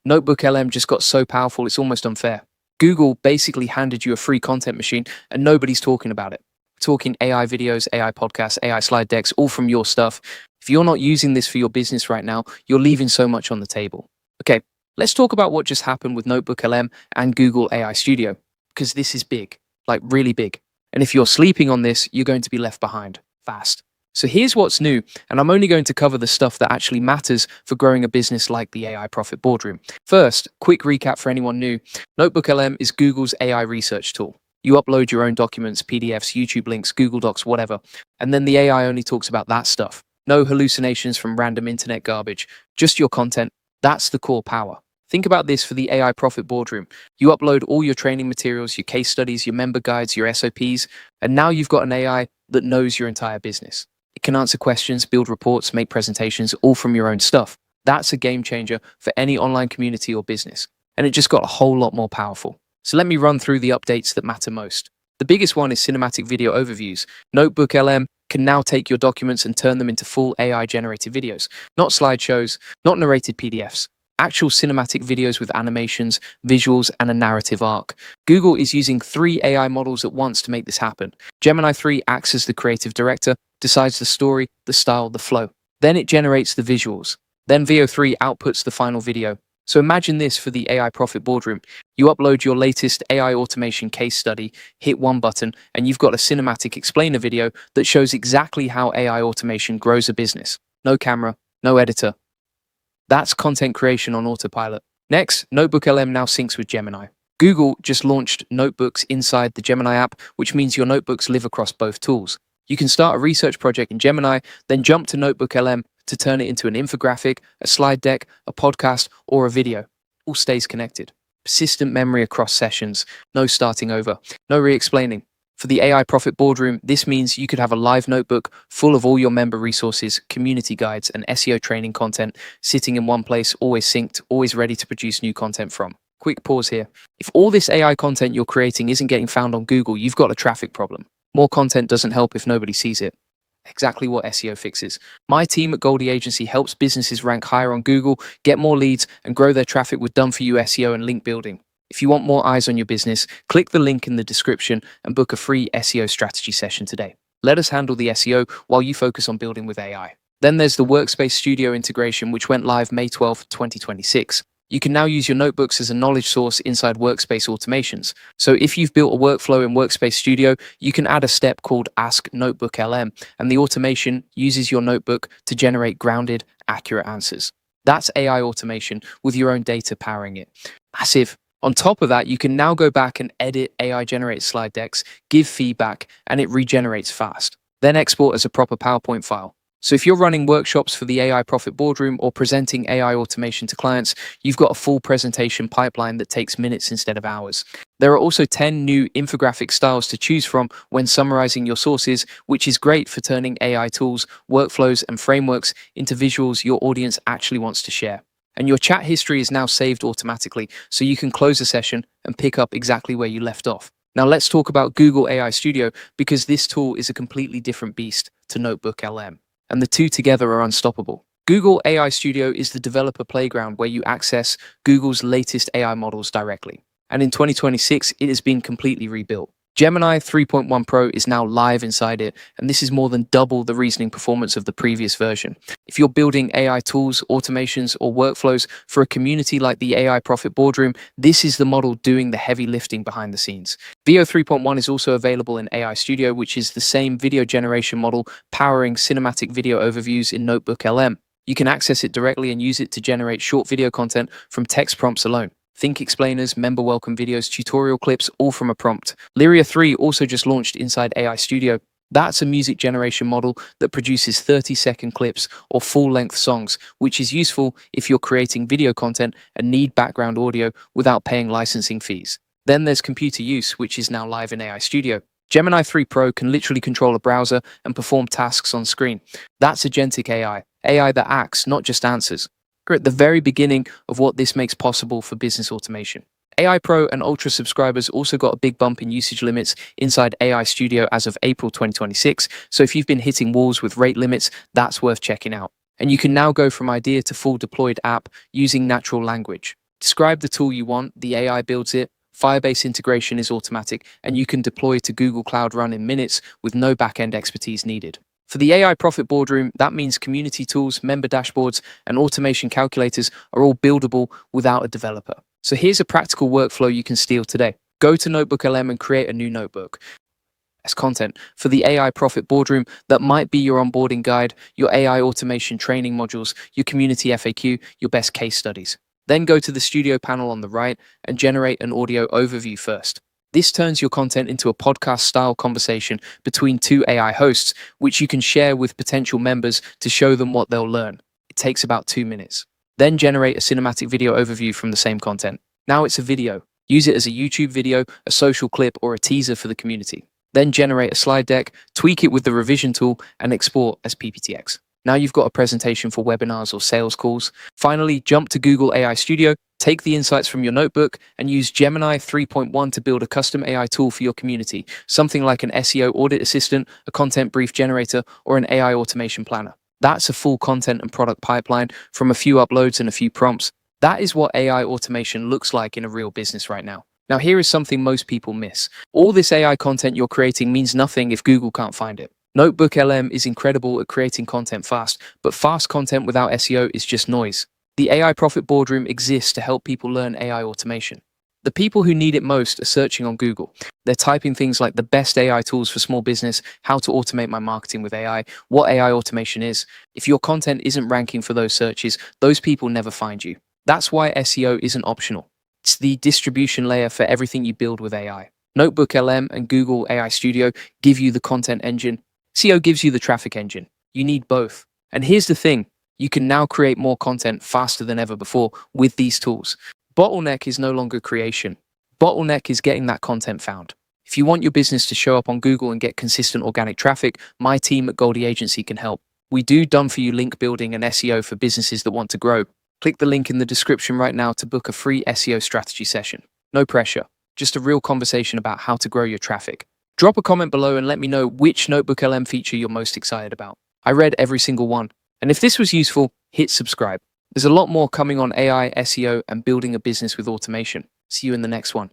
NotebookLM just got so powerful it's almost unfair. Google basically handed you a free content machine and nobody's talking about it. Talking AI videos, AI podcasts, AI slide decks, all from your stuff. If you're not using this for your business right now, you're leaving so much on the table. Okay, let's talk about what just happened with NotebookLM and Google AI Studio, because this is big, like really big. And if you're sleeping on this, you're going to be left behind fast. So here's what's new, and I'm only going to cover the stuff that actually matters for growing a business like the AI Profit Boardroom. First, quick recap for anyone new. NotebookLM is Google's AI research tool. You upload your own documents, PDFs, YouTube links, Google Docs, whatever, and then the AI only talks about that stuff. No hallucinations from random internet garbage, just your content. That's the core power. Think about this for the AI Profit Boardroom. You upload all your training materials, your case studies, your member guides, your SOPs, and now you've got an AI that knows your entire business. It can answer questions, build reports, make presentations, all from your own stuff. That's a game changer for any online community or business. And it just got a whole lot more powerful. So let me run through the updates that matter most. The biggest one is cinematic video overviews. NotebookLM can now take your documents and turn them into full AI-generated videos. Not slideshows, not narrated PDFs. Actual cinematic videos with animations, visuals, and a narrative arc. Google is using 3 AI models at once to make this happen. Gemini 3 acts as the creative director, decides the story, the style, the flow. Then it generates the visuals. Then Veo 3 outputs the final video. So imagine this for the AI Profit Boardroom. You upload your latest AI automation case study, hit one button, and you've got a cinematic explainer video that shows exactly how AI automation grows a business. No camera, no editor. That's content creation on autopilot. Next, NotebookLM now syncs with Gemini. Google just launched notebooks inside the Gemini app, which means your notebooks live across both tools. You can start a research project in Gemini, then jump to NotebookLM to turn it into an infographic, a slide deck, a podcast, or a video. All stays connected. Persistent memory across sessions, no starting over, no re-explaining. For the AI Profit Boardroom, this means you could have a live notebook full of all your member resources, community guides, and SEO training content sitting in one place, always synced, always ready to produce new content from. Quick pause here. If all this AI content you're creating isn't getting found on Google, you've got a traffic problem. More content doesn't help if nobody sees it. Exactly what SEO fixes. My team at Goldie Agency helps businesses rank higher on Google, get more leads, and grow their traffic with done-for-you SEO and link building. If you want more eyes on your business, click the link in the description and book a free SEO strategy session today. Let us handle the SEO while you focus on building with AI. Then there's the Workspace Studio integration, which went live May 12, 2026. You can now use your notebooks as a knowledge source inside Workspace automations. So if you've built a workflow in Workspace Studio, you can add a step called Ask NotebookLM, and the automation uses your notebook to generate grounded, accurate answers. That's AI automation with your own data powering it. Massive. On top of that, you can now go back and edit AI-generated slide decks, give feedback, and it regenerates fast. Then export as a proper PowerPoint file. So if you're running workshops for the AI Profit Boardroom or presenting AI automation to clients, you've got a full presentation pipeline that takes minutes instead of hours. There are also 10 new infographic styles to choose from when summarizing your sources, which is great for turning AI tools, workflows, and frameworks into visuals your audience actually wants to share. And your chat history is now saved automatically, so you can close a session and pick up exactly where you left off. Now let's talk about Google AI Studio, because this tool is a completely different beast to NotebookLM, and the two together are unstoppable. Google AI Studio is the developer playground where you access Google's latest AI models directly. And in 2026, it has been completely rebuilt. Gemini 3.1 Pro is now live inside it, and this is more than double the reasoning performance of the previous version. If you're building AI tools, automations, or workflows for a community like the AI Profit Boardroom, this is the model doing the heavy lifting behind the scenes. Veo 3.1 is also available in AI Studio, which is the same video generation model powering cinematic video overviews in NotebookLM. You can access it directly and use it to generate short video content from text prompts alone. Think explainers, member welcome videos, tutorial clips, all from a prompt. Lyria 3 also just launched inside AI Studio. That's a music generation model that produces 30-second clips or full-length songs, which is useful if you're creating video content and need background audio without paying licensing fees. Then there's computer use, which is now live in AI Studio. Gemini 3 Pro can literally control a browser and perform tasks on screen. That's agentic AI, AI that acts, not just answers. We're at the very beginning of what this makes possible for business automation. AI Pro and Ultra subscribers also got a big bump in usage limits inside AI Studio as of April 2026, so if you've been hitting walls with rate limits, that's worth checking out. And you can now go from idea to full deployed app using natural language. Describe the tool you want, the AI builds it, Firebase integration is automatic, and you can deploy to Google Cloud Run in minutes with no backend expertise needed. For the AI Profit Boardroom, that means community tools, member dashboards, and automation calculators are all buildable without a developer. So here's a practical workflow you can steal today. Go to NotebookLM and create a new notebook as content. For the AI Profit Boardroom, that might be your onboarding guide, your AI automation training modules, your community FAQ, your best case studies. Then go to the studio panel on the right and generate an audio overview first. This turns your content into a podcast style conversation between two AI hosts, which you can share with potential members to show them what they'll learn. It takes about 2 minutes. Then generate a cinematic video overview from the same content. Now it's a video. Use it as a YouTube video, a social clip, or a teaser for the community. Then generate a slide deck, tweak it with the revision tool, and export as PPTX. Now you've got a presentation for webinars or sales calls. Finally, jump to Google AI Studio, take the insights from your notebook, and use Gemini 3.1 to build a custom AI tool for your community, something like an SEO audit assistant, a content brief generator, or an AI automation planner. That's a full content and product pipeline from a few uploads and a few prompts. That is what AI automation looks like in a real business right now. Now, here is something most people miss. All this AI content you're creating means nothing if Google can't find it. NotebookLM is incredible at creating content fast, but fast content without SEO is just noise. The AI Profit Boardroom exists to help people learn AI automation. The people who need it most are searching on Google. They're typing things like the best AI tools for small business, how to automate my marketing with AI, what AI automation is. If your content isn't ranking for those searches, those people never find you. That's why SEO isn't optional. It's the distribution layer for everything you build with AI. NotebookLM and Google AI Studio give you the content engine. SEO gives you the traffic engine. You need both. And here's the thing, you can now create more content faster than ever before with these tools. Bottleneck is no longer creation. Bottleneck is getting that content found. If you want your business to show up on Google and get consistent organic traffic, my team at Goldie Agency can help. We do done-for-you link building and SEO for businesses that want to grow. Click the link in the description right now to book a free SEO strategy session. No pressure, just a real conversation about how to grow your traffic. Drop a comment below and let me know which NotebookLM feature you're most excited about. I read every single one. And if this was useful, hit subscribe. There's a lot more coming on AI, SEO, and building a business with automation. See you in the next one.